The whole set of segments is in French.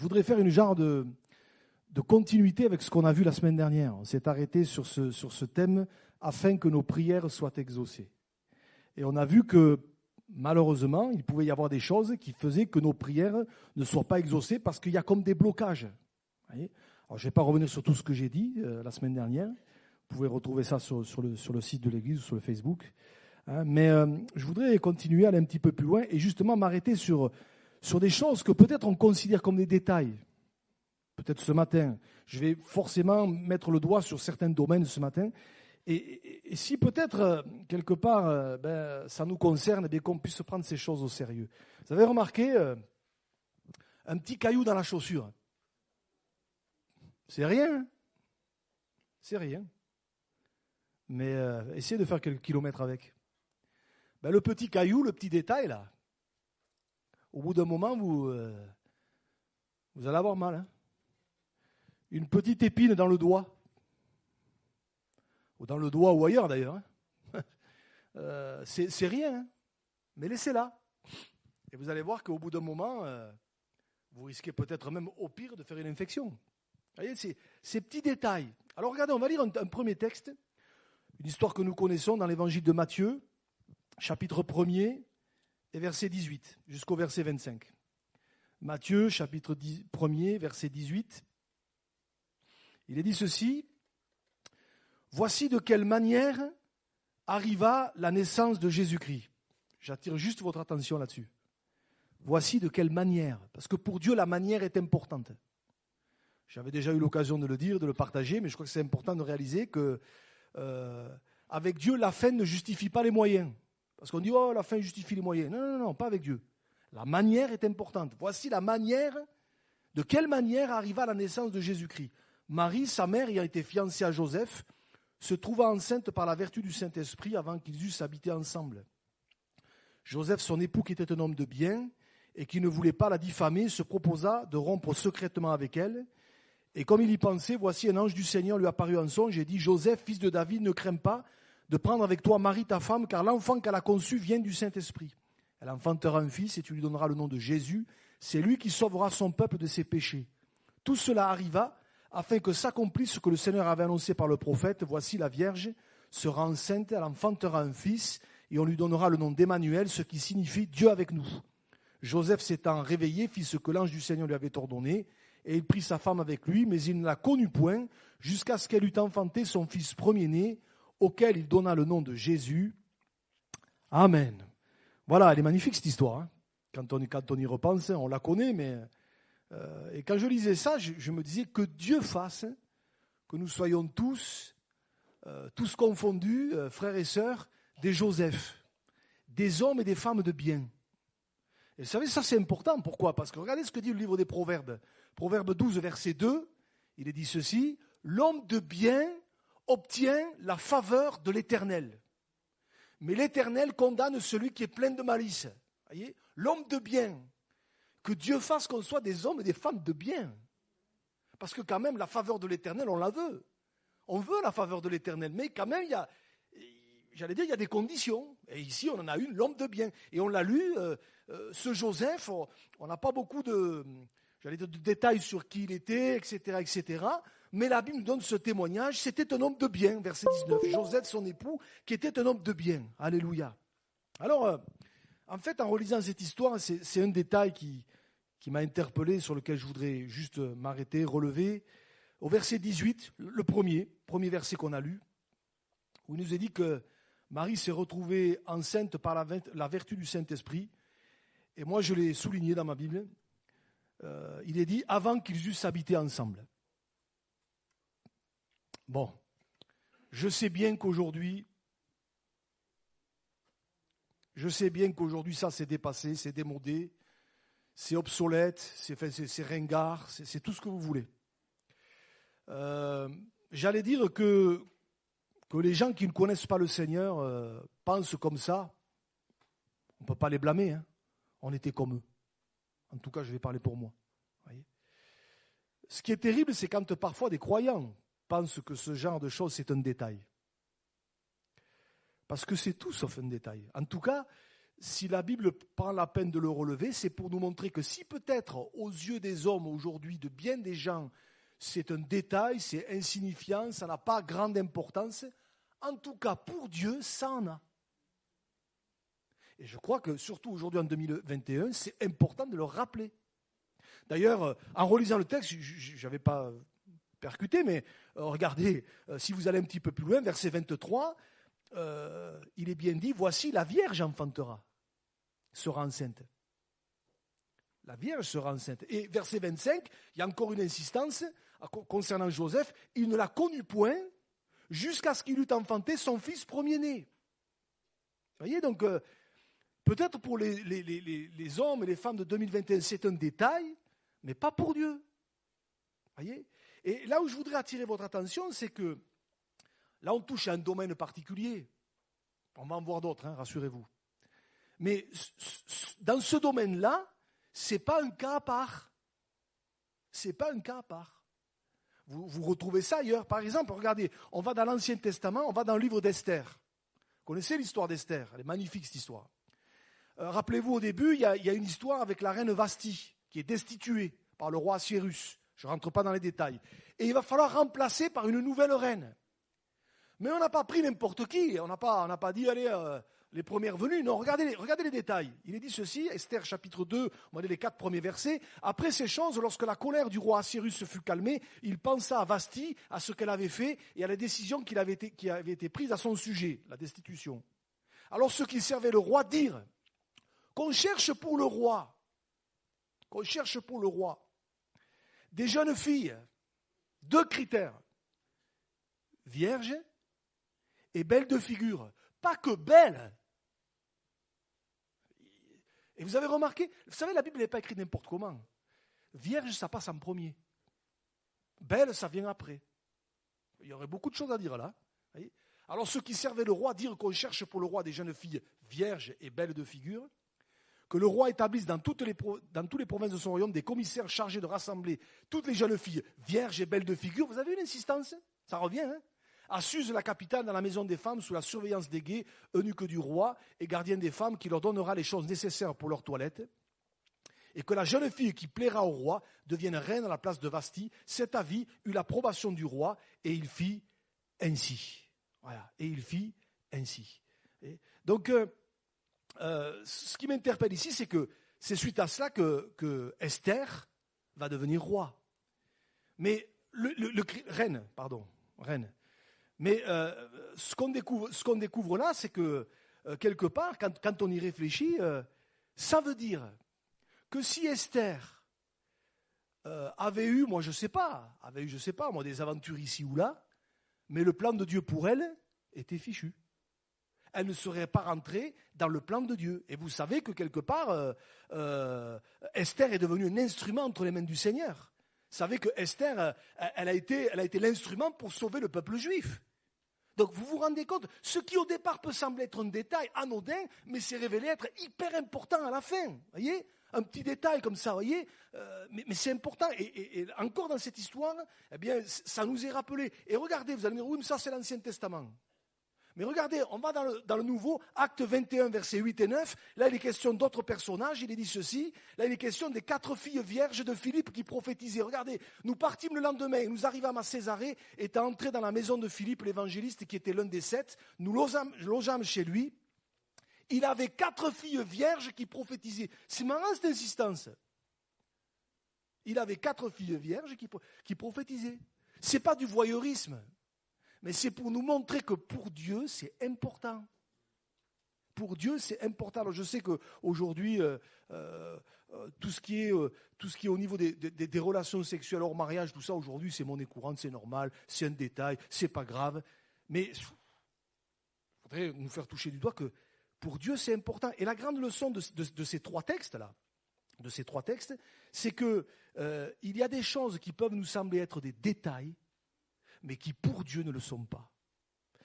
voudrais faire une genre de continuité avec ce qu'on a vu la semaine dernière. On s'est arrêté sur ce thème afin que nos prières soient exaucées. Et on a vu que malheureusement, il pouvait y avoir des choses qui faisaient que nos prières ne soient pas exaucées parce qu'il y a comme des blocages. Vous voyez ? Alors, je ne vais pas revenir sur tout ce que j'ai dit la semaine dernière. Vous pouvez retrouver ça sur le site de l'Église ou sur le Facebook. Mais je voudrais continuer, aller un petit peu plus loin et justement m'arrêter sur des choses que peut-être on considère comme des détails. Peut-être ce matin, je vais forcément mettre le doigt sur certains domaines ce matin. Et si peut-être, quelque part, ça nous concerne, qu'on puisse prendre ces choses au sérieux. Vous avez remarqué un petit caillou dans la chaussure. C'est rien. Hein. C'est rien. Mais essayez de faire quelques kilomètres avec. Le petit caillou, le petit détail, là, au bout d'un moment, vous allez avoir mal. Hein. Une petite épine dans le doigt. Ou dans le doigt ou ailleurs d'ailleurs. Hein. C'est rien, hein. Mais laissez-la. Et vous allez voir qu'au bout d'un moment, vous risquez peut-être même au pire de faire une infection. Vous voyez, ces petits détails. Alors regardez, on va lire un premier texte, une histoire que nous connaissons dans l'évangile de Matthieu, chapitre 1er et verset 18, jusqu'au verset 25. Matthieu, chapitre 1er, verset 18. Il est dit ceci. Voici de quelle manière arriva la naissance de Jésus-Christ. J'attire juste votre attention là-dessus. Voici de quelle manière. Parce que pour Dieu, la manière est importante. J'avais déjà eu l'occasion de le dire, de le partager, mais je crois que c'est important de réaliser que avec Dieu, la fin ne justifie pas les moyens. Parce qu'on dit, oh, la fin justifie les moyens. Non, pas avec Dieu. La manière est importante. Voici la manière, de quelle manière arriva la naissance de Jésus-Christ. Marie, sa mère, ayant été fiancée à Joseph, se trouva enceinte par la vertu du Saint-Esprit avant qu'ils eussent habité ensemble. Joseph, son époux, qui était un homme de bien et qui ne voulait pas la diffamer, se proposa de rompre secrètement avec elle. Et comme il y pensait, voici un ange du Seigneur lui apparut en songe et dit « Joseph, fils de David, ne crains pas de prendre avec toi Marie ta femme, car l'enfant qu'elle a conçu vient du Saint-Esprit. Elle enfantera un fils et tu lui donneras le nom de Jésus. C'est lui qui sauvera son peuple de ses péchés. » Tout cela arriva afin que s'accomplisse ce que le Seigneur avait annoncé par le prophète. Voici la Vierge sera enceinte, elle enfantera un fils et on lui donnera le nom d'Emmanuel, ce qui signifie Dieu avec nous. Joseph s'étant réveillé, fit ce que l'ange du Seigneur lui avait ordonné et il prit sa femme avec lui, mais il ne la connut point jusqu'à ce qu'elle eût enfanté son fils premier-né, auquel il donna le nom de Jésus. Amen. Voilà, elle est magnifique cette histoire. Hein. Quand on y repense, on la connaît, mais... et quand je lisais ça, je me disais que Dieu fasse que nous soyons tous confondus, frères et sœurs, des Joseph, des hommes et des femmes de bien. Et vous savez, ça c'est important. Pourquoi ? Parce que regardez ce que dit le livre des Proverbes. Proverbe 12, verset 2, il est dit ceci, « L'homme de bien obtient la faveur de l'Éternel. Mais l'Éternel condamne celui qui est plein de malice. » Voyez ? L'homme de bien. Que Dieu fasse qu'on soit des hommes et des femmes de bien. Parce que quand même, la faveur de l'Éternel, on la veut. On veut la faveur de l'Éternel. Mais quand même, il y a des conditions. Et ici, on en a une, l'homme de bien. Et on l'a lu, ce Joseph, on n'a pas beaucoup de détails sur qui il était, etc., etc. Mais la Bible nous donne ce témoignage. C'était un homme de bien, verset 19. Joseph, son époux, qui était un homme de bien. Alléluia. Alors... en fait, en relisant cette histoire, c'est un détail qui m'a interpellé, sur lequel je voudrais juste m'arrêter, relever. Au verset 18, le premier verset qu'on a lu, où il nous est dit que Marie s'est retrouvée enceinte par la vertu du Saint-Esprit. Et moi, je l'ai souligné dans ma Bible. Il est dit « avant qu'ils eussent habité ensemble ». Bon, je sais bien qu'aujourd'hui, ça c'est dépassé, c'est démodé, c'est obsolète, c'est ringard, c'est tout ce que vous voulez. J'allais dire que les gens qui ne connaissent pas le Seigneur pensent comme ça, on ne peut pas les blâmer, hein. On était comme eux. En tout cas, je vais parler pour moi. Voyez. Ce qui est terrible, c'est quand parfois des croyants pensent que ce genre de choses, c'est un détail. Parce que c'est tout sauf un détail. En tout cas, si la Bible prend la peine de le relever, c'est pour nous montrer que si peut-être aux yeux des hommes aujourd'hui, de bien des gens, c'est un détail, c'est insignifiant, ça n'a pas grande importance, en tout cas pour Dieu, ça en a. Et je crois que surtout aujourd'hui en 2021, c'est important de le rappeler. D'ailleurs, en relisant le texte, je n'avais pas percuté, mais regardez, si vous allez un petit peu plus loin, verset 23, il est bien dit, voici la Vierge enfantera, sera enceinte. La Vierge sera enceinte. Et verset 25, il y a encore une insistance concernant Joseph, il ne la connut point jusqu'à ce qu'il eût enfanté son fils premier-né. Vous voyez, donc peut-être pour les hommes et les femmes de 2021, c'est un détail, mais pas pour Dieu. Voyez ? Et là où je voudrais attirer votre attention, c'est que là, on touche à un domaine particulier. On va en voir d'autres, rassurez-vous. Mais dans ce domaine-là, ce n'est pas un cas à part. Ce n'est pas un cas à part. Vous retrouvez ça ailleurs. Par exemple, regardez, on va dans l'Ancien Testament, on va dans le livre d'Esther. Vous connaissez l'histoire d'Esther? Elle est magnifique, cette histoire. Rappelez-vous, au début, il y a une histoire avec la reine Vashti, qui est destituée par le roi Cyrus. Je ne rentre pas dans les détails. Et il va falloir remplacer par une nouvelle reine. Mais on n'a pas pris n'importe qui. On n'a pas dit, allez, les premières venues. Non, regardez les détails. Il est dit ceci, Esther chapitre 2, on va dire les 4 premiers versets. Après ces choses, lorsque la colère du roi Cyrus se fut calmée, il pensa à Vashti, à ce qu'elle avait fait et à la décision qui avait été prise à son sujet, la destitution. Alors ceux qui servaient le roi dirent qu'on cherche pour le roi, des jeunes filles, 2 critères, vierges et belles de figure. Pas que belles. Et vous avez remarqué, vous savez, la Bible n'est pas écrite n'importe comment. Vierge, ça passe en premier. Belle, ça vient après. Il y aurait beaucoup de choses à dire là. Voyez. Alors ceux qui servaient le roi dirent qu'on cherche pour le roi des jeunes filles vierges et belles de figure, que le roi établisse dans toutes les provinces de son royaume des commissaires chargés de rassembler toutes les jeunes filles vierges et belles de figure. Vous avez une insistance? Ça revient, à Suse, la capitale, dans la maison des femmes, sous la surveillance des guets, eunuques du roi et gardiens des femmes, qui leur donnera les choses nécessaires pour leur toilette, et que la jeune fille qui plaira au roi devienne reine à la place de Vashti. Cet avis eut l'approbation du roi, et il fit ainsi. Voilà, et il fit ainsi. Et donc, ce qui m'interpelle ici, c'est que c'est suite à cela que Esther va devenir roi. Mais reine. Mais ce qu'on découvre là, c'est que quelque part, quand on y réfléchit, ça veut dire que si Esther avait eu, je sais pas, des aventures ici ou là, mais le plan de Dieu pour elle était fichu. Elle ne serait pas rentrée dans le plan de Dieu. Et vous savez que quelque part, Esther est devenue un instrument entre les mains du Seigneur. Vous savez que Esther, elle a été l'instrument pour sauver le peuple juif. Donc vous vous rendez compte, ce qui au départ peut sembler être un détail anodin, mais s'est révélé être hyper important à la fin. Voyez, un petit détail comme ça, voyez, mais c'est important. Et encore dans cette histoire, eh bien, ça nous est rappelé. Et regardez, vous allez me dire, oui, mais ça c'est l'Ancien Testament. Mais regardez, on va dans le Nouveau, Acte 21, versets 8 et 9. Là, il est question d'autres personnages. Il est dit ceci. Là, il est question des 4 filles vierges de Philippe qui prophétisaient. Regardez, nous partîmes le lendemain et nous arrivâmes à Césarée, étant entrés dans la maison de Philippe, l'évangéliste, qui était l'un des 7. Nous logeâmes chez lui. Il avait 4 filles vierges qui prophétisaient. C'est marrant cette insistance. Il avait 4 filles vierges qui prophétisaient. Ce n'est pas du voyeurisme. Mais c'est pour nous montrer que pour Dieu, c'est important. Pour Dieu, c'est important. Alors je sais qu'aujourd'hui, tout ce qui est au niveau des relations sexuelles hors mariage, tout ça, aujourd'hui, c'est monnaie courante, c'est normal, c'est un détail, c'est pas grave. Mais il faudrait nous faire toucher du doigt que pour Dieu, c'est important. Et la grande leçon de ces 3 textes-là, c'est que il y a des choses qui peuvent nous sembler être des détails, mais qui pour Dieu ne le sont pas.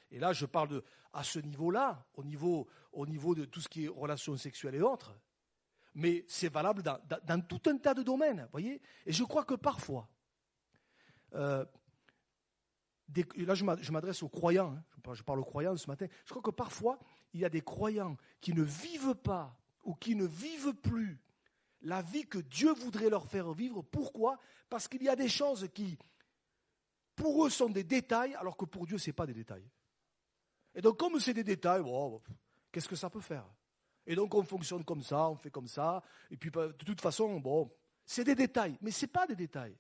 Et là, je parle à ce niveau-là, au niveau de tout ce qui est relations sexuelles et autres, mais c'est valable dans tout un tas de domaines, voyez. Et je crois que parfois, là je m'adresse aux croyants, je parle aux croyants ce matin, je crois que parfois, il y a des croyants qui ne vivent pas ou qui ne vivent plus la vie que Dieu voudrait leur faire vivre. Pourquoi ? Parce qu'il y a des choses qui, pour eux, sont des détails, alors que pour Dieu, ce n'est pas des détails. Et donc, comme c'est des détails, bon, qu'est-ce que ça peut faire ? Et donc, on fonctionne comme ça, on fait comme ça. Et puis, de toute façon, bon, c'est des détails, mais ce n'est pas des détails.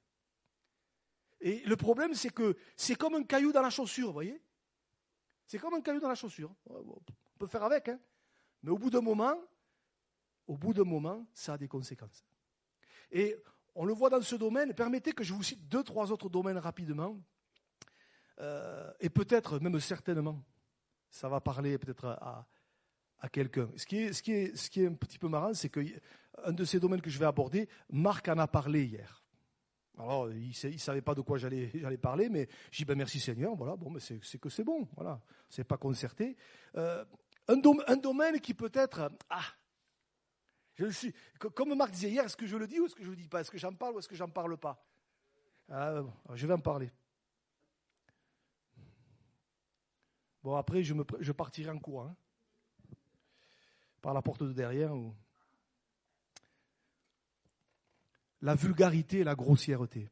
Et le problème, c'est que c'est comme un caillou dans la chaussure, vous voyez ? C'est comme un caillou dans la chaussure. On peut faire avec, hein ? Mais au bout d'un moment, ça a des conséquences. Et on le voit dans ce domaine. Permettez que je vous cite 2-3 autres domaines rapidement. Et peut-être, même certainement, ça va parler peut-être à quelqu'un. Ce qui est un petit peu marrant, c'est qu'un de ces domaines que je vais aborder, Marc en a parlé hier. Alors, il ne savait pas de quoi j'allais parler, mais j'ai dit, merci Seigneur, voilà, bon, mais c'est que c'est bon, voilà, c'est pas concerté. Un domaine qui peut être, comme Marc disait hier, est-ce que je le dis ou est-ce que je ne le dis pas ? Est-ce que j'en parle ou est-ce que j'en parle pas ? Je vais en parler. Bon, après, je partirai en courant, hein, par la porte de derrière. La vulgarité et la grossièreté.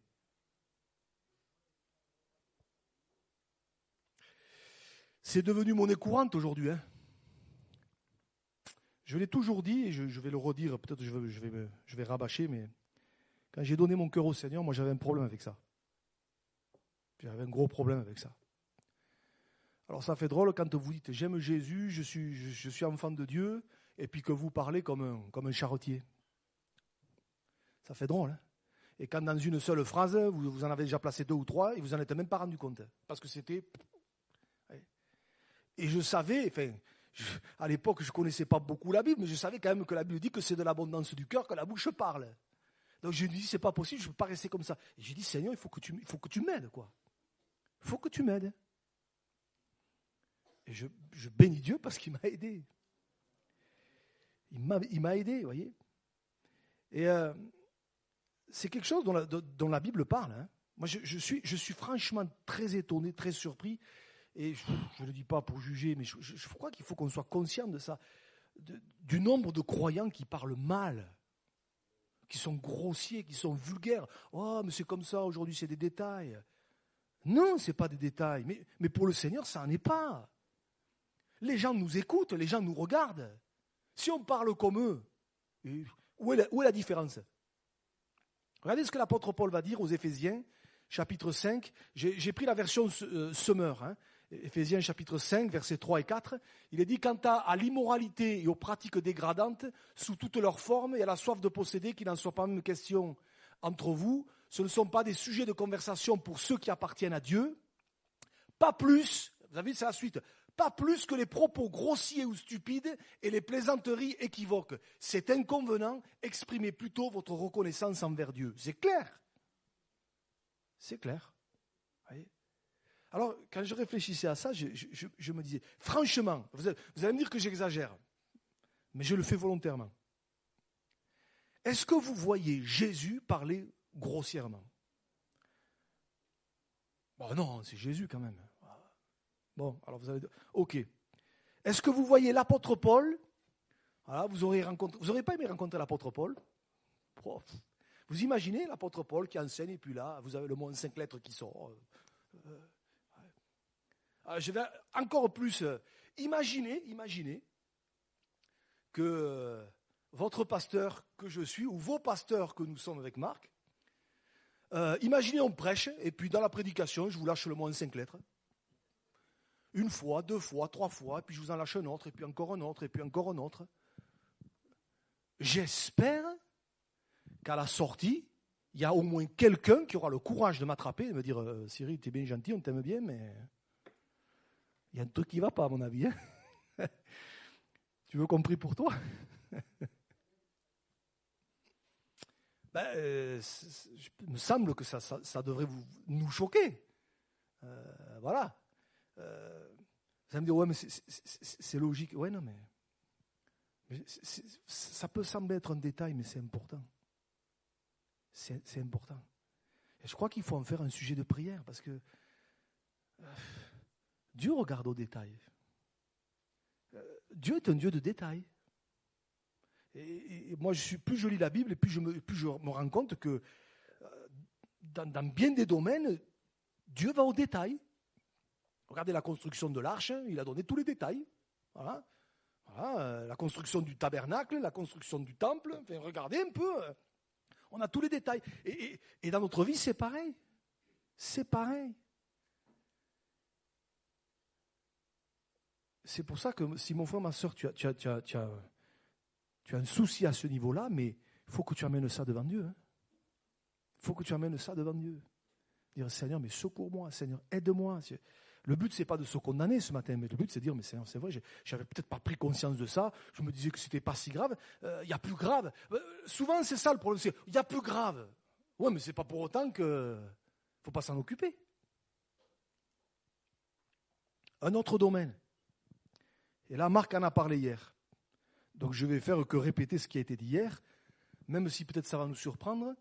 C'est devenu monnaie courante aujourd'hui. Hein. Je l'ai toujours dit et je vais le redire, peut-être je vais rabâcher, mais quand j'ai donné mon cœur au Seigneur, moi j'avais un problème avec ça. J'avais un gros problème avec ça. Alors ça fait drôle quand vous dites « j'aime Jésus, je suis enfant de Dieu » et puis que vous parlez comme un charretier. Ça fait drôle. Hein ? Et quand dans une seule phrase, vous en avez déjà placé 2 ou 3 et vous n'en êtes même pas rendu compte. Parce que c'était... Et je savais, à l'époque je ne connaissais pas beaucoup la Bible, mais je savais quand même que la Bible dit que c'est de l'abondance du cœur que la bouche parle. Donc je me dis, c'est pas possible, je ne peux pas rester comme ça. Et j'ai dit, Seigneur, il faut que tu m'aides, quoi. Il faut que tu m'aides. Et je bénis Dieu parce qu'il m'a aidé. Il m'a aidé, vous voyez. Et c'est quelque chose dont la Bible parle. Hein. Moi, je suis franchement très étonné, très surpris. Et je ne le dis pas pour juger, mais je crois qu'il faut qu'on soit conscient de ça. Du nombre de croyants qui parlent mal, qui sont grossiers, qui sont vulgaires. Oh, mais c'est comme ça, aujourd'hui, c'est des détails. Non, ce n'est pas des détails. Mais pour le Seigneur, ça n'en est pas. Les gens nous écoutent, les gens nous regardent. Si on parle comme eux, où est la différence ? Regardez ce que l'apôtre Paul va dire aux Éphésiens, chapitre 5. J'ai pris la version Summer, hein. Éphésiens chapitre 5, versets 3 et 4. Il est dit « Quant à l'immoralité et aux pratiques dégradantes, sous toutes leurs formes, et à la soif de posséder, qu'il n'en soit pas même question entre vous, ce ne sont pas des sujets de conversation pour ceux qui appartiennent à Dieu, pas plus, vous avez vu, c'est la suite, pas plus que les propos grossiers ou stupides et les plaisanteries équivoques. C'est inconvenant, exprimez plutôt votre reconnaissance envers Dieu. » C'est clair. C'est clair. Voyez. Alors, quand je réfléchissais à ça, je me disais, franchement, vous allez me dire que j'exagère, mais je le fais volontairement. Est-ce que vous voyez Jésus parler grossièrement ? Bon, non, c'est Jésus quand même. Bon, alors vous allez dire, ok. Est-ce que vous voyez l'apôtre Paul ? Voilà, vous n'aurez pas aimé rencontrer l'apôtre Paul ? Vous imaginez l'apôtre Paul qui enseigne et puis là, vous avez le mot en 5 lettres qui sort. Je vais encore plus imaginer que votre pasteur que je suis, ou vos pasteurs que nous sommes avec Marc, imaginez on prêche, et puis dans la prédication, je vous lâche le mot en 5 lettres. 1 fois, 2 fois, 3 fois, et puis je vous en lâche un autre, et puis encore un autre, et puis encore un autre. J'espère qu'à la sortie, il y a au moins quelqu'un qui aura le courage de m'attraper et de me dire « Cyril, tu es bien gentil, on t'aime bien, mais il y a un truc qui ne va pas à mon avis. Hein. Tu veux qu'on prie pour toi ?» Il me semble que ça devrait nous choquer. Voilà. Vous allez me dire, ouais, mais c'est logique. Ouais, non, mais ça peut sembler être un détail, mais c'est important. C'est important. Et je crois qu'il faut en faire un sujet de prière, parce que Dieu regarde aux détails. Dieu est un Dieu de détails. Et moi, plus je lis la Bible, et plus je me rends compte que dans bien des domaines, Dieu va au détail. Regardez la construction de l'arche, il a donné tous les détails. Voilà. La construction du tabernacle, la construction du temple, enfin, regardez un peu, on a tous les détails. Et dans notre vie, c'est pareil. C'est pareil. C'est pour ça que si mon frère, ma soeur, tu as un souci à ce niveau-là, mais il faut que tu amènes ça devant Dieu. Il faut que tu amènes ça devant Dieu. Dire, Seigneur, mais secours-moi, Seigneur, aide-moi. Le but, ce n'est pas de se condamner ce matin, mais le but, c'est de dire, mais Seigneur, c'est vrai, j'avais peut-être pas pris conscience de ça, je me disais que ce n'était pas si grave, il y a plus grave. Souvent, c'est ça le problème, c'est il y a plus grave. Ouais, mais ce n'est pas pour autant qu'il ne faut pas s'en occuper. Un autre domaine. Et là, Marc en a parlé hier. Donc, je vais faire que répéter ce qui a été dit hier, même si peut-être ça va nous surprendre.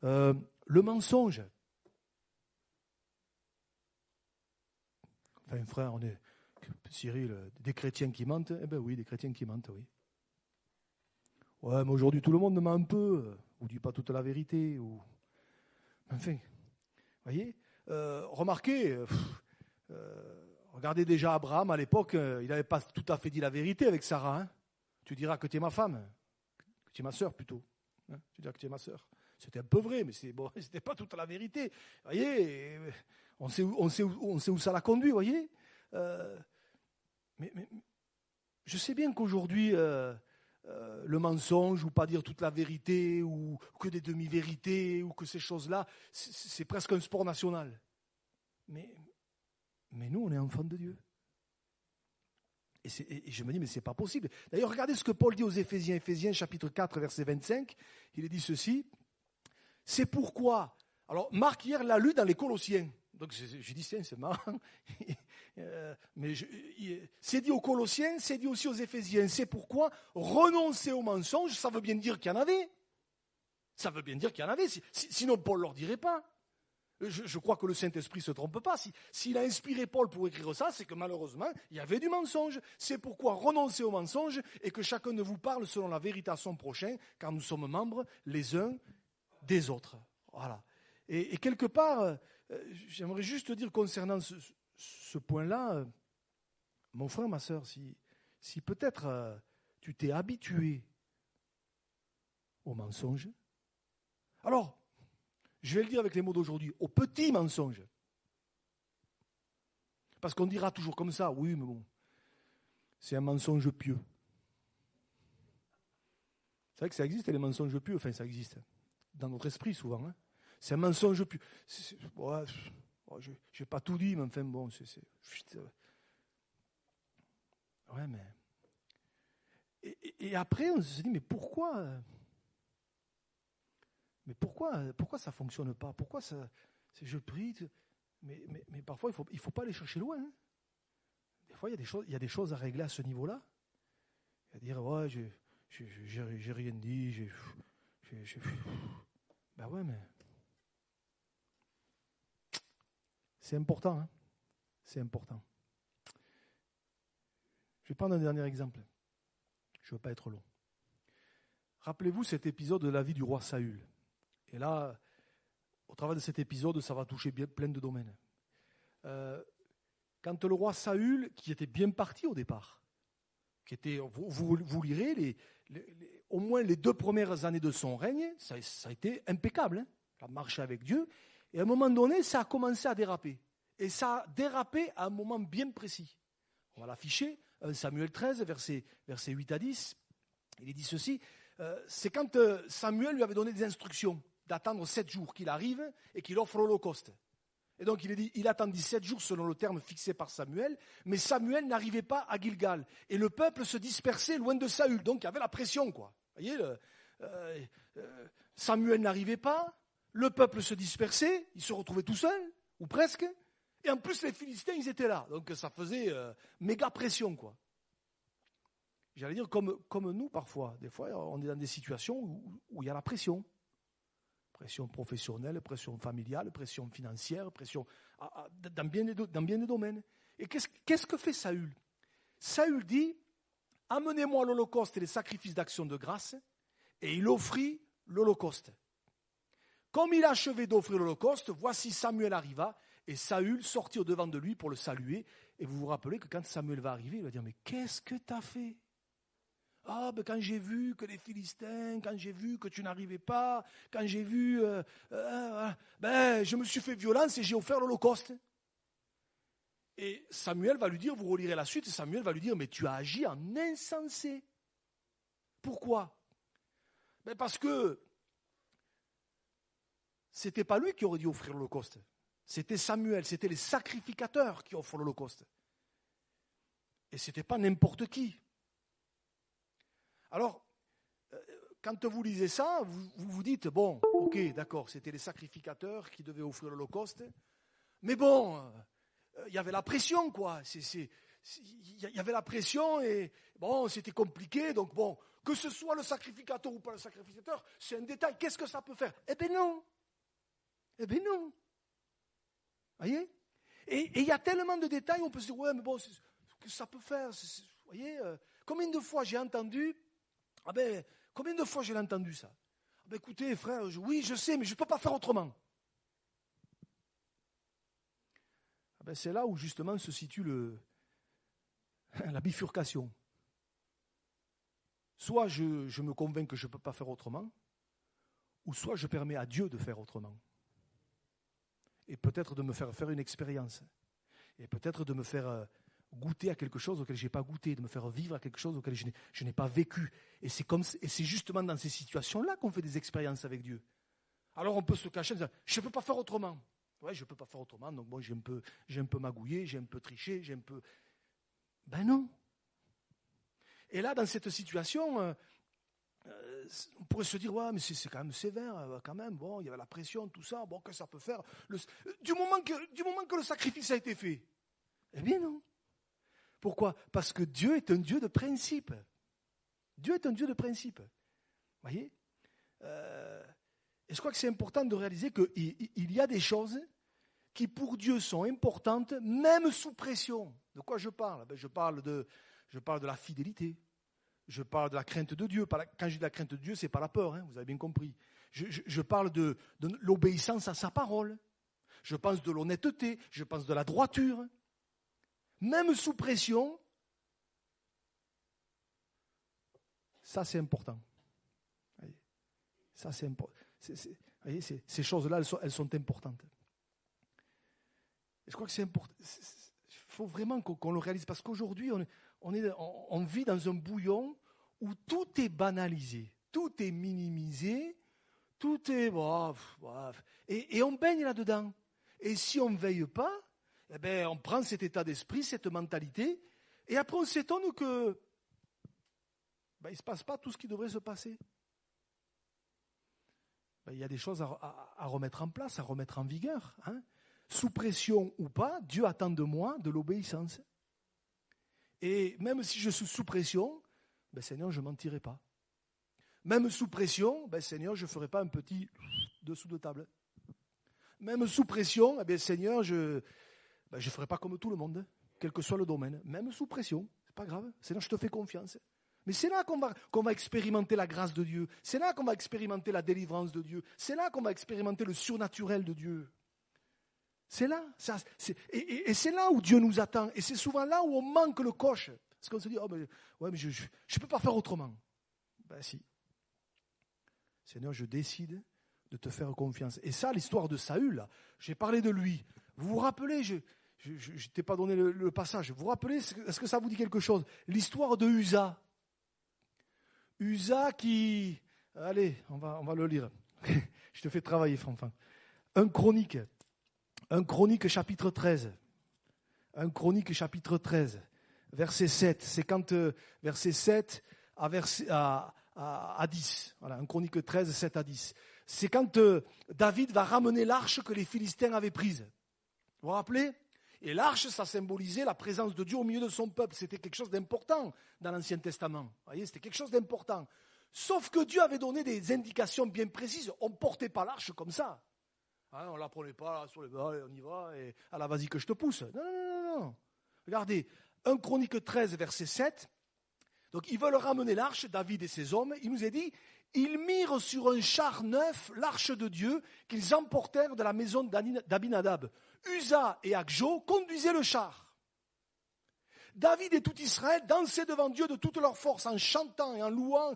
Le mensonge. Enfin, frère, on est, Cyril, des chrétiens qui mentent. Eh bien oui, des chrétiens qui mentent, oui. Ouais, mais aujourd'hui, tout le monde ment un peu, ou dit pas toute la vérité, ou... Enfin, vous voyez, remarquez, regardez déjà Abraham, à l'époque, il n'avait pas tout à fait dit la vérité avec Sarah. Hein. Tu diras que tu es ma femme, que tu es ma sœur plutôt. Hein. Tu diras que tu es ma sœur. C'était un peu vrai, mais c'était pas toute la vérité. Vous voyez, on sait où ça l'a conduit, vous voyez. Mais je sais bien qu'aujourd'hui, le mensonge, ou pas dire toute la vérité, ou que des demi-vérités, ou que ces choses-là, c'est presque un sport national. Mais nous, on est enfants de Dieu. Et je me dis, mais c'est pas possible. D'ailleurs, regardez ce que Paul dit aux Éphésiens, Éphésiens chapitre 4, verset 25. Il dit ceci. C'est pourquoi, alors Marc hier l'a lu dans les Colossiens, donc j'ai dit c'est marrant, mais c'est dit aux Colossiens, c'est dit aussi aux Éphésiens, c'est pourquoi renoncer au mensonge, ça veut bien dire qu'il y en avait, sinon Paul ne leur dirait pas. Je crois que le Saint-Esprit ne se trompe pas, s'il a inspiré Paul pour écrire ça, c'est que malheureusement, il y avait du mensonge. C'est pourquoi renoncer au mensonge et que chacun de vous parle selon la vérité à son prochain, car nous sommes membres les uns des autres. Voilà. Et quelque part, j'aimerais juste te dire concernant ce point-là, mon frère, ma sœur, si peut-être tu t'es habitué au mensonge, alors, je vais le dire avec les mots d'aujourd'hui, au petit mensonge. Parce qu'on dira toujours comme ça, oui, mais bon, c'est un mensonge pieux. C'est vrai que ça existe, les mensonges pieux, enfin ça existe. Dans notre esprit, souvent. Hein. C'est un mensonge pieux. Ouais, je n'ai pas tout dit, mais enfin, bon, ouais, mais... Et après, on se dit, mais pourquoi ça ne fonctionne pas? Pourquoi ça... Je prie, mais parfois, il faut pas aller chercher loin. Hein. Des fois, il y a des choses à régler à ce niveau-là. À dire, ouais, j'ai rien dit, ben ouais, mais c'est important, hein. C'est important. Je vais prendre un dernier exemple. Je ne veux pas être long. Rappelez-vous cet épisode de la vie du roi Saül. Et là, au travers de cet épisode, ça va toucher plein de domaines. Quand le roi Saül, qui était bien parti au départ, qui était, vous lirez, au moins les 2 premières années de son règne, ça a été impeccable. Hein. Il a marché avec Dieu. Et à un moment donné, ça a commencé à déraper. Et ça a dérapé à un moment bien précis. On va l'afficher, 1 Samuel 13, versets 8 à 10. Il est dit ceci, c'est quand Samuel lui avait donné des instructions d'attendre 7 jours qu'il arrive et qu'il offre l'Holocauste. Et donc il attendit 7 jours selon le terme fixé par Samuel, mais Samuel n'arrivait pas à Gilgal. Et le peuple se dispersait loin de Saül, donc il y avait la pression, quoi. Vous voyez, Samuel n'arrivait pas, le peuple se dispersait, il se retrouvait tout seul, ou presque, et en plus les Philistins, ils étaient là. Donc ça faisait méga pression, quoi. J'allais dire comme nous parfois. Des fois, on est dans des situations où il y a la pression. Pression professionnelle, pression familiale, pression financière, pression dans bien des domaines. Et qu'est-ce que fait Saül? Saül dit, amenez-moi l'holocauste et les sacrifices d'action de grâce. Et il offrit l'holocauste. Comme il achevait d'offrir l'holocauste, voici Samuel arriva, et Saül sortit au-devant de lui pour le saluer. Et vous vous rappelez que quand Samuel va arriver, il va dire, mais qu'est-ce que tu as fait ? Ah, ben quand j'ai vu que les Philistins, quand j'ai vu que tu n'arrivais pas, quand j'ai vu, je me suis fait violence et j'ai offert l'holocauste. Et Samuel va lui dire, vous relirez la suite, Samuel va lui dire, mais tu as agi en insensé. Pourquoi ? Ben parce que c'était pas lui qui aurait dû offrir l'holocauste. C'était Samuel, c'était les sacrificateurs qui offrent l'holocauste. Et c'était pas n'importe qui. Alors, quand vous lisez ça, vous vous dites, bon, ok, d'accord, c'était les sacrificateurs qui devaient offrir l'holocauste, mais bon, il y avait la pression, quoi. Il y avait la pression et bon, c'était compliqué, donc bon, que ce soit le sacrificateur ou pas le sacrificateur, c'est un détail. Qu'est-ce que ça peut faire ? Eh bien non. Eh bien non. Voyez ? Et il y a tellement de détails, on peut se dire, ouais, mais bon, qu'est-ce que ça peut faire ? Vous voyez, combien de fois j'ai entendu, combien de fois j'ai entendu ça ? Écoutez, frère, oui, je sais, mais je ne peux pas faire autrement. C'est là où justement se situe la bifurcation. Soit je me convainc que je ne peux pas faire autrement, ou soit je permets à Dieu de faire autrement. Et peut-être de me faire une expérience. Et peut-être de me faire goûter à quelque chose auquel je n'ai pas goûté, de me faire vivre à quelque chose auquel je n'ai pas vécu. Et c'est justement dans ces situations-là qu'on fait des expériences avec Dieu. Alors on peut se cacher en disant, je ne peux pas faire autrement. Ouais, je ne peux pas faire autrement, donc bon, j'ai un peu magouillé, j'ai un peu triché, j'ai un peu... Ben non. Et là, dans cette situation, on pourrait se dire, ouais, mais c'est quand même sévère, quand même, bon, il y avait la pression, tout ça, bon, qu'est-ce que ça peut faire du moment que le sacrifice a été fait. Eh bien non. Pourquoi ? Parce que Dieu est un Dieu de principe. Dieu est un Dieu de principe. Vous voyez ? Et je crois que c'est important de réaliser qu'il y a des choses qui pour Dieu sont importantes, même sous pression. De quoi je parle ? Je parle de la fidélité. Je parle de la crainte de Dieu. Quand je dis la crainte de Dieu, ce n'est pas la peur, hein, vous avez bien compris. Je parle de l'obéissance à sa parole. Je pense de l'honnêteté. Je pense de la droiture. Même sous pression, ça c'est important. Ça c'est important. Ces choses-là, elles sont importantes. Et je crois que c'est important. Il faut vraiment qu'on le réalise, parce qu'aujourd'hui, on vit dans un bouillon où tout est banalisé, tout est minimisé, tout est... Et on baigne là-dedans. Et si on ne veille pas, eh bien, on prend cet état d'esprit, cette mentalité, et après on s'étonne que il ne se passe pas tout ce qui devrait se passer. Il y a des choses à remettre en place, à remettre en vigueur. Hein. Sous pression ou pas, Dieu attend de moi de l'obéissance. Et même si je suis sous pression, Seigneur, je ne mentirai pas. Même sous pression, Seigneur, je ne ferai pas un petit dessous de table. Même sous pression, Seigneur, je ne ferai pas comme tout le monde, quel que soit le domaine. Même sous pression, ce n'est pas grave. Seigneur, je te fais confiance. Mais c'est là qu'on va expérimenter la grâce de Dieu. C'est là qu'on va expérimenter la délivrance de Dieu. C'est là qu'on va expérimenter le surnaturel de Dieu. C'est là. Et c'est là où Dieu nous attend. Et c'est souvent là où on manque le coche. Parce qu'on se dit, mais je ne peux pas faire autrement. Si. Seigneur, je décide de te faire confiance. Et ça, l'histoire de Saül, là, j'ai parlé de lui. Vous vous rappelez, je ne t'ai pas donné le passage. Vous vous rappelez, est-ce que ça vous dit quelque chose ? L'histoire de Uza. Uza qui... Allez, on va le lire. Je te fais travailler, Franfin. 1 Chronique chapitre 13. 1 Chronique chapitre 13, verset 7. C'est quand verset 7 à 10. Voilà, 1 Chronique 13, 7 à 10. C'est quand David va ramener l'arche que les Philistins avaient prise. Vous vous rappelez ? Et l'arche, ça symbolisait la présence de Dieu au milieu de son peuple. C'était quelque chose d'important dans l'Ancien Testament. Vous voyez, c'était quelque chose d'important. Sauf que Dieu avait donné des indications bien précises. On ne portait pas l'arche comme ça. Hein, on ne la prenait pas sur les bras, on y va, et alors vas-y que je te pousse. Non. Regardez, 1 Chronique 13, verset 7. Donc ils veulent ramener l'arche, David et ses hommes. Il nous est dit, ils mirent sur un char neuf l'arche de Dieu qu'ils emportèrent de la maison d'Abinadab. Uza et Akjo conduisaient le char. David et tout Israël dansaient devant Dieu de toute leur force en chantant et en louant,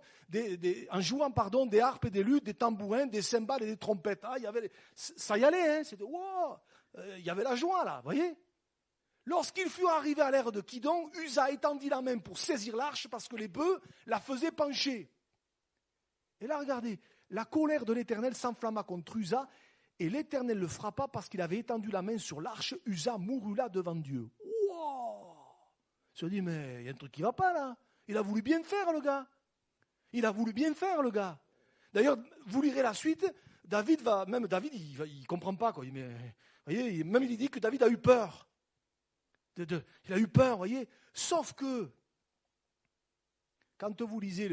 en jouant des harpes et des luttes, des tambourins, des cymbales et des trompettes. Ah, ça y allait, hein, c'était wow, il y avait la joie là, voyez. Lorsqu'ils furent arrivés à l'ère de Kidon, Uza étendit la main pour saisir l'arche parce que les bœufs la faisaient pencher. Et là, regardez, la colère de l'Éternel s'enflamma contre Uza et l'Éternel le frappa parce qu'il avait étendu la main sur l'arche. Uza mourut là devant Dieu. Il se dit, mais il y a un truc qui ne va pas là. Il a voulu bien faire, le gars. D'ailleurs, vous lirez la suite, David, il ne comprend pas. Quoi. Mais, voyez, même il dit que David a eu peur. Il a eu peur, voyez. Sauf que, quand vous lisez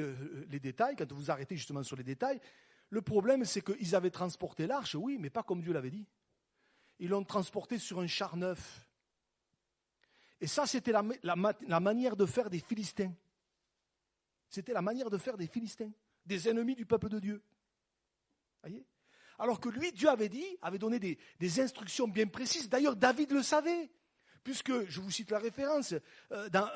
les détails, quand vous arrêtez justement sur les détails, le problème c'est qu'ils avaient transporté l'arche, oui, mais pas comme Dieu l'avait dit. Ils l'ont transporté sur un char neuf. Et ça, c'était la manière de faire des Philistins. C'était la manière de faire des Philistins, des ennemis du peuple de Dieu. Voyez ? Alors que lui, Dieu avait donné des instructions bien précises. D'ailleurs, David le savait, puisque, je vous cite la référence, dans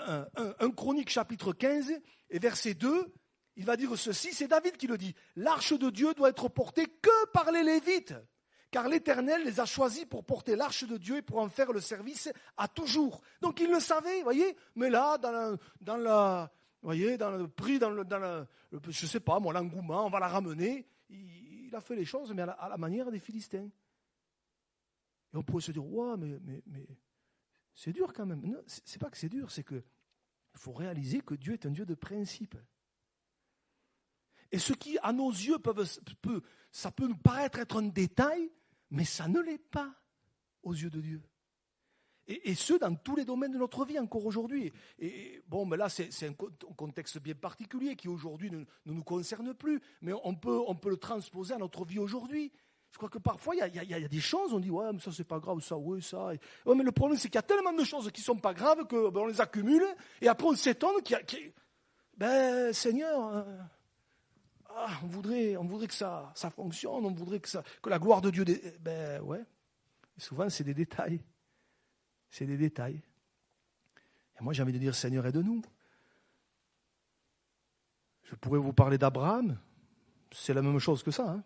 1 Chronique chapitre 15 et verset 2, il va dire ceci, c'est David qui le dit. L'arche de Dieu doit être portée que par les Lévites. Car l'Éternel les a choisis pour porter l'arche de Dieu et pour en faire le service à toujours. Donc il le savait, voyez. Mais là, je sais pas, l'engouement, on va la ramener. Il a fait les choses, mais à la manière des Philistins. Et on pourrait se dire, ouais, mais c'est dur quand même. Non, c'est pas que c'est dur, c'est que il faut réaliser que Dieu est un Dieu de principe. Et ce qui, à nos yeux, ça peut nous paraître être un détail, mais ça ne l'est pas aux yeux de Dieu. Et ce, dans tous les domaines de notre vie, encore aujourd'hui. Et bon, mais là, c'est un contexte bien particulier qui, aujourd'hui, ne nous concerne plus. Mais on peut le transposer à notre vie aujourd'hui. Je crois que parfois, il y a des choses, on dit, ouais, mais ça, c'est pas grave, ça, oui, ça. Ouais, mais le problème, c'est qu'il y a tellement de choses qui sont pas graves qu'on les accumule, et après, on s'étonne Seigneur... on voudrait que ça fonctionne, on voudrait que la gloire de Dieu... ouais. Et souvent, c'est des détails. C'est des détails. Et moi, j'ai envie de dire, Seigneur, aide-nous. Je pourrais vous parler d'Abraham. C'est la même chose que ça. Hein.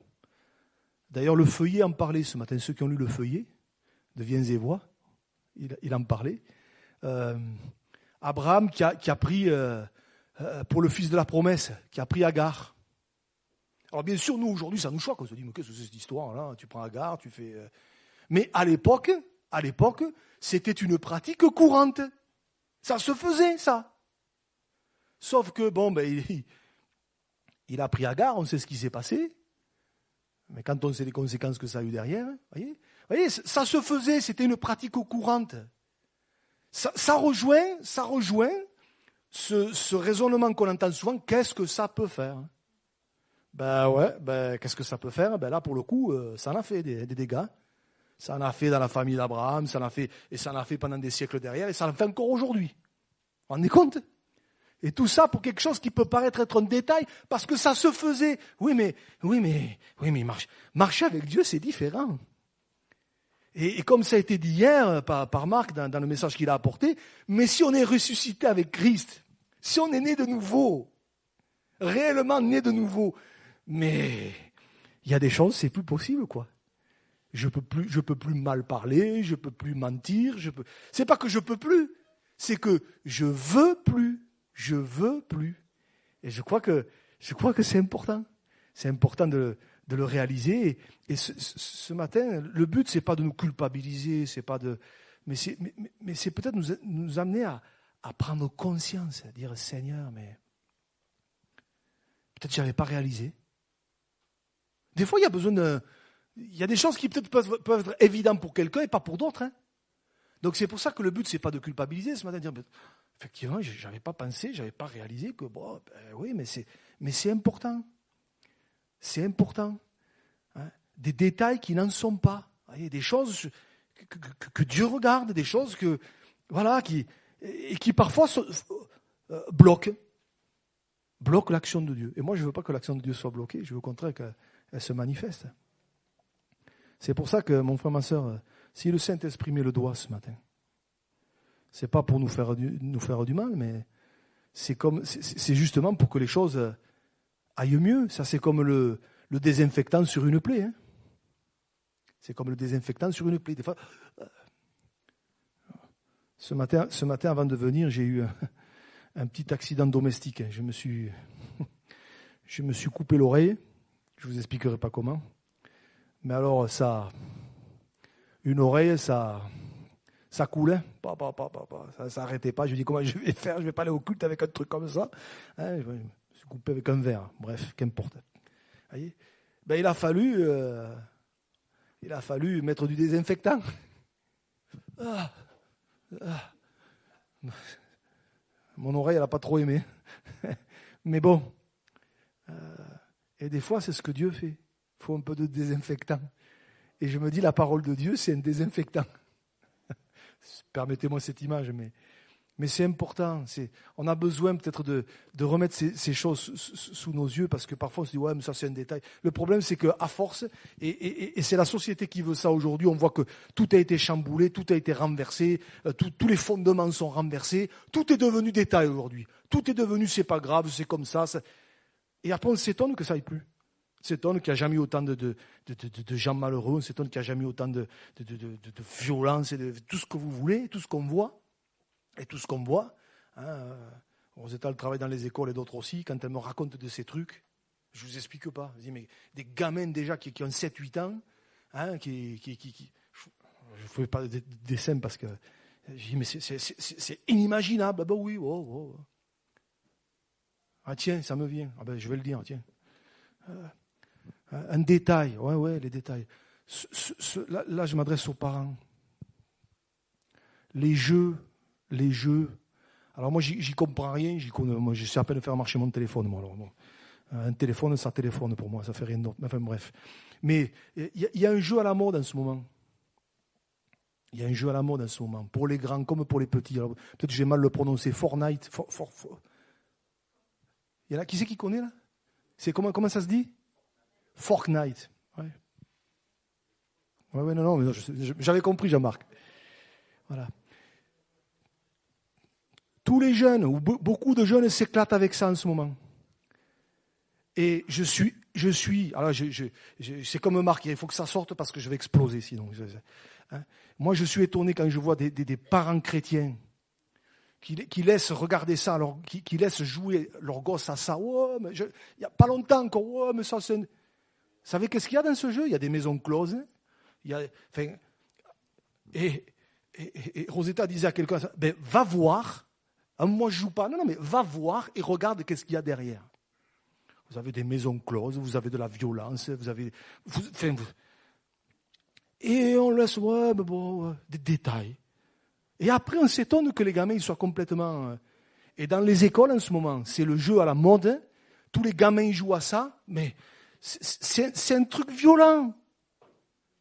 D'ailleurs, le feuillet en parlait ce matin. Ceux qui ont lu le feuillet de Viens et Voix, il en parlait. Abraham qui a pris, pour le fils de la promesse, qui a pris Agar. Alors bien sûr, nous, aujourd'hui, ça nous choque. On se dit, mais qu'est-ce que c'est cette histoire-là ? Tu prends Agar, tu fais... Mais à l'époque, c'était une pratique courante. Ça se faisait, ça. Sauf que, il a pris Agar, on sait ce qui s'est passé. Mais quand on sait les conséquences que ça a eu derrière, voyez, ça se faisait, c'était une pratique courante. Ça rejoint ce raisonnement qu'on entend souvent, qu'est-ce que ça peut faire ? Qu'est-ce que ça peut faire ? Là, pour le coup, ça en a fait des dégâts. Ça en a fait dans la famille d'Abraham, ça en a fait pendant des siècles derrière, et ça en fait encore aujourd'hui. Vous vous rendez compte ? Et tout ça pour quelque chose qui peut paraître être un détail, parce que ça se faisait. Oui, mais marcher avec Dieu, c'est différent. Et comme ça a été dit hier par Marc dans le message qu'il a apporté, mais si on est ressuscité avec Christ, si on est né de nouveau, réellement né de nouveau, mais il y a des choses, c'est plus possible, quoi. Je peux plus mal parler, je peux plus mentir, c'est pas que je peux plus, c'est que je veux plus. Et je crois que c'est important. C'est important de le réaliser. Et ce matin, le but, c'est pas de nous culpabiliser, mais c'est peut-être nous amener à prendre conscience, à dire Seigneur, mais peut-être que je n'avais pas réalisé. Des fois, il y a des choses qui peut-être peuvent être évidentes pour quelqu'un et pas pour d'autres. Hein. Donc c'est pour ça que le but, c'est pas de culpabiliser ce matin, de dire effectivement, j'avais pas pensé, j'avais pas réalisé que oui, mais c'est important. C'est important. Hein. Des détails qui n'en sont pas. Voyez, des choses que Dieu regarde, des choses qui parfois bloquent. bloque l'action de Dieu. Et moi, je ne veux pas que l'action de Dieu soit bloquée, je veux au contraire qu'elle se manifeste. C'est pour ça que, mon frère, ma sœur, si le Saint-Esprit met le doigt ce matin, c'est pas pour nous faire du mal, mais c'est justement pour que les choses aillent mieux. Ça, c'est comme le désinfectant sur une plaie. Hein. C'est comme le désinfectant sur une plaie. Des fois, ce matin, avant de venir, j'ai eu un petit accident domestique. Je me suis coupé l'oreille. Je vous expliquerai pas comment. Mais alors, une oreille, ça coulait. Ça s'arrêtait pas. Je me dis, comment je vais faire? Je vais pas aller au culte avec un truc comme ça. Hein, je me suis coupé avec un verre. Bref, qu'importe. Vous voyez? Ben, il a fallu mettre du désinfectant. Mon oreille, elle n'a pas trop aimé. Mais bon. Et des fois, c'est ce que Dieu fait. Il faut un peu de désinfectant. Et je me dis, la parole de Dieu, c'est un désinfectant. Permettez-moi cette image, mais c'est important. On a besoin peut-être de remettre ces choses sous nos yeux, parce que parfois on se dit, ouais, mais ça c'est un détail. Le problème, c'est qu'à force, et c'est la société qui veut ça aujourd'hui, on voit que tout a été chamboulé, tout a été renversé, tous les fondements sont renversés, tout est devenu détail aujourd'hui. Tout est devenu, c'est pas grave, c'est comme ça. Et après, on s'étonne que ça aille plus. On s'étonne qu'il n'y a jamais eu autant de gens malheureux, on s'étonne qu'il n'y a jamais eu autant de violence et de tout ce que vous voulez, tout ce qu'on voit. Et tout ce qu'on voit, hein, Rosetta, elle travaille dans les écoles et d'autres aussi, quand elle me raconte de ces trucs, je ne vous explique pas. Je dis, mais des gamins déjà qui ont 7-8 ans, hein, je ne fais pas de dessin parce que, je dis, mais c'est inimaginable. Ah ben oui, oh. Ah tiens, ça me vient. Ah ben je vais le dire, tiens. Un détail, ouais, les détails. Là, je m'adresse aux parents. Les jeux. Alors moi, j'y comprends rien. Moi, je sais à peine faire marcher mon téléphone. Moi, alors, bon. Un téléphone, ça téléphone pour moi, ça fait rien d'autre. Enfin bref. Mais il y a un jeu à la mode en ce moment. Il y a un jeu à la mode en ce moment, pour les grands comme pour les petits. Alors, peut-être que j'ai mal le prononcer. Fortnite. Il y en a qui c'est qui connaît là? C'est comment ça se dit? Fortnite. Ouais. Ouais, non, mais j'avais compris, Jean-Marc. Voilà. Tous les jeunes, ou beaucoup de jeunes s'éclatent avec ça en ce moment. Et je suis, alors c'est comme Marc, il faut que ça sorte parce que je vais exploser sinon. Hein. Moi, je suis étonné quand je vois des parents chrétiens qui laissent regarder ça, alors qui laissent jouer leur gosse à ça. Oh, mais il n'y a pas longtemps encore. Oh, mais ça, c'est. Vous savez qu'est-ce qu'il y a dans ce jeu? Il y a des maisons closes. Et Rosetta disait à quelqu'un, ben, va voir. Moi, je ne joue pas. Non, mais va voir et regarde qu'est-ce qu'il y a derrière. Vous avez des maisons closes, vous avez de la violence, et on laisse des détails. Et après, on s'étonne que les gamins ils soient complètement... Et dans les écoles, en ce moment, c'est le jeu à la mode. Hein. Tous les gamins ils jouent à ça, mais c'est un truc violent.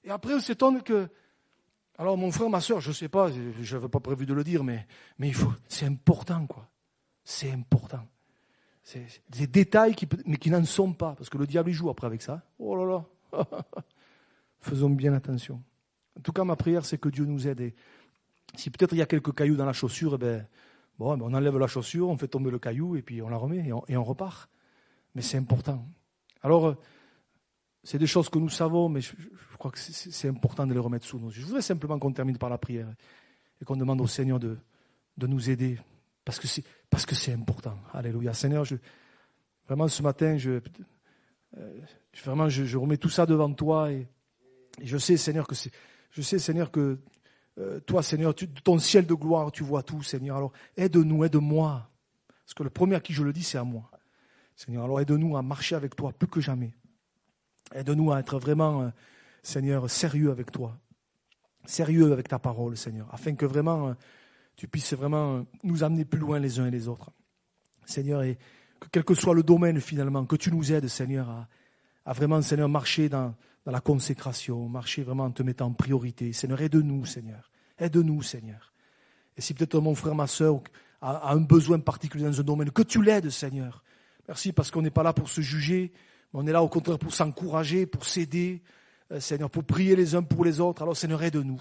Et après, on s'étonne que... Alors, mon frère, ma soeur, je ne sais pas, je n'avais pas prévu de le dire, mais c'est important, quoi. C'est important. C'est des détails mais qui n'en sont pas, parce que le diable, il joue après avec ça. Oh là là. Faisons bien attention. En tout cas, ma prière, c'est que Dieu nous aide. Et si peut-être il y a quelques cailloux dans la chaussure, on enlève la chaussure, on fait tomber le caillou, et puis on la remet, et on repart. Mais c'est important. Alors, c'est des choses que nous savons, mais je crois que c'est important de les remettre sous nos yeux. Je voudrais simplement qu'on termine par la prière et qu'on demande au Seigneur de nous aider, parce que c'est important. Alléluia. Seigneur, vraiment ce matin, je remets tout ça devant toi et je sais, Seigneur, que toi, Seigneur, ton ciel de gloire, tu vois tout, Seigneur. Alors aide-nous, aide-moi, parce que le premier à qui je le dis, c'est à moi. Seigneur, alors aide-nous à marcher avec toi plus que jamais. Aide-nous à être vraiment, Seigneur, sérieux avec toi, sérieux avec ta parole, Seigneur, afin que vraiment tu puisses vraiment nous amener plus loin les uns et les autres. Seigneur, et que quel que soit le domaine finalement, que tu nous aides, Seigneur, à vraiment, Seigneur, marcher dans la consécration, marcher vraiment en te mettant en priorité. Seigneur, aide-nous, Seigneur. Aide-nous, Seigneur. Et si peut-être mon frère, ma soeur a un besoin particulier dans un domaine, que tu l'aides, Seigneur. Merci parce qu'on n'est pas là pour se juger, mais on est là au contraire pour s'encourager, pour s'aider, Seigneur, pour prier les uns pour les autres. Alors Seigneur, aide-nous.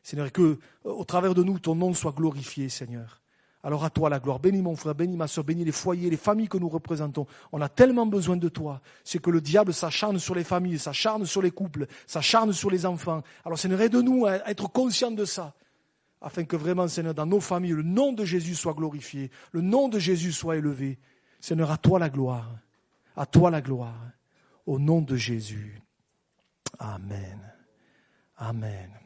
Seigneur, que au travers de nous, ton nom soit glorifié, Seigneur. Alors à toi la gloire. Bénis mon frère, bénis ma soeur, bénis les foyers, les familles que nous représentons. On a tellement besoin de toi. C'est que le diable s'acharne sur les familles, s'acharne sur les couples, s'acharne sur les enfants. Alors Seigneur, aide-nous à être conscients de ça. Afin que vraiment, Seigneur, dans nos familles, le nom de Jésus soit glorifié. Le nom de Jésus soit élevé. Seigneur, à toi la gloire. À toi la gloire. Au nom de Jésus. Amen. Amen.